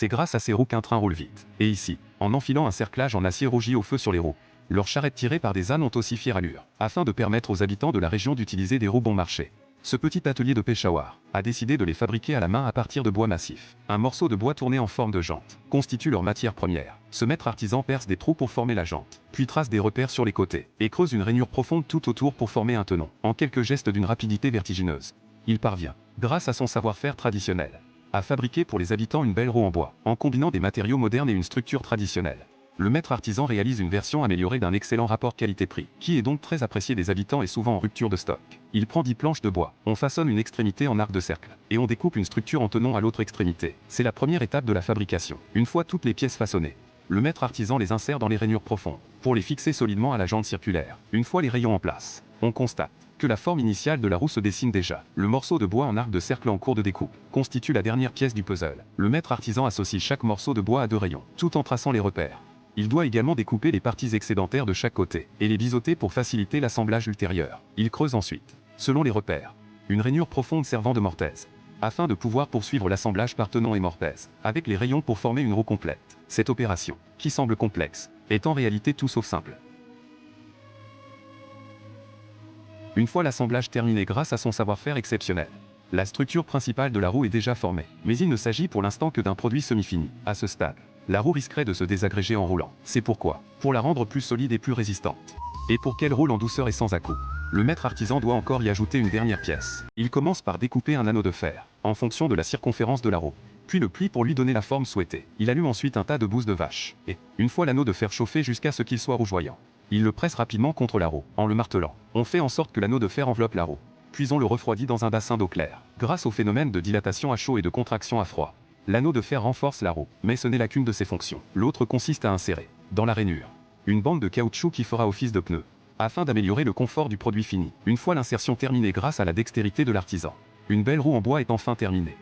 C'est grâce à ces roues qu'un train roule vite. Et ici, en enfilant un cerclage en acier rougi au feu sur les roues, leurs charrettes tirées par des ânes ont aussi fière allure, afin de permettre aux habitants de la région d'utiliser des roues bon marché. Ce petit atelier de Peshawar a décidé de les fabriquer à la main à partir de bois massif. Un morceau de bois tourné en forme de jante constitue leur matière première. Ce maître artisan perce des trous pour former la jante, puis trace des repères sur les côtés, et creuse une rainure profonde tout autour pour former un tenon, en quelques gestes d'une rapidité vertigineuse. Il parvient, grâce à son savoir-faire traditionnel, à fabriquer pour les habitants une belle roue en bois, en combinant des matériaux modernes et une structure traditionnelle. Le maître artisan réalise une version améliorée d'un excellent rapport qualité-prix, qui est donc très apprécié des habitants et souvent en rupture de stock. Il prend 10 planches de bois, on façonne une extrémité en arc de cercle, et on découpe une structure en tenon à l'autre extrémité. C'est la première étape de la fabrication. Une fois toutes les pièces façonnées, le maître artisan les insère dans les rainures profondes, pour les fixer solidement à la jante circulaire. Une fois les rayons en place, on constate que la forme initiale de la roue se dessine déjà. Le morceau de bois en arc de cercle en cours de découpe constitue la dernière pièce du puzzle. Le maître artisan associe chaque morceau de bois à 2 rayons, tout en traçant les repères. Il doit également découper les parties excédentaires de chaque côté, et les biseauter pour faciliter l'assemblage ultérieur. Il creuse ensuite, selon les repères, une rainure profonde servant de mortaise, afin de pouvoir poursuivre l'assemblage par tenon et mortaise, avec les rayons pour former une roue complète. Cette opération, qui semble complexe, est en réalité tout sauf simple. Une fois l'assemblage terminé grâce à son savoir-faire exceptionnel, la structure principale de la roue est déjà formée, mais il ne s'agit pour l'instant que d'un produit semi-fini. À ce stade, la roue risquerait de se désagréger en roulant. C'est pourquoi, pour la rendre plus solide et plus résistante, et pour qu'elle roule en douceur et sans à-coups, le maître artisan doit encore y ajouter une dernière pièce. Il commence par découper un anneau de fer, en fonction de la circonférence de la roue, puis le plie pour lui donner la forme souhaitée. Il allume ensuite un tas de bouse de vache, et, une fois l'anneau de fer chauffé jusqu'à ce qu'il soit rougeoyant, il le presse rapidement contre la roue, en le martelant. On fait en sorte que l'anneau de fer enveloppe la roue, puis on le refroidit dans un bassin d'eau claire. Grâce au phénomène de dilatation à chaud et de contraction à froid, l'anneau de fer renforce la roue, mais ce n'est là qu'une de ses fonctions. L'autre consiste à insérer, dans la rainure, une bande de caoutchouc qui fera office de pneu, afin d'améliorer le confort du produit fini. Une fois l'insertion terminée grâce à la dextérité de l'artisan, une belle roue en bois est enfin terminée.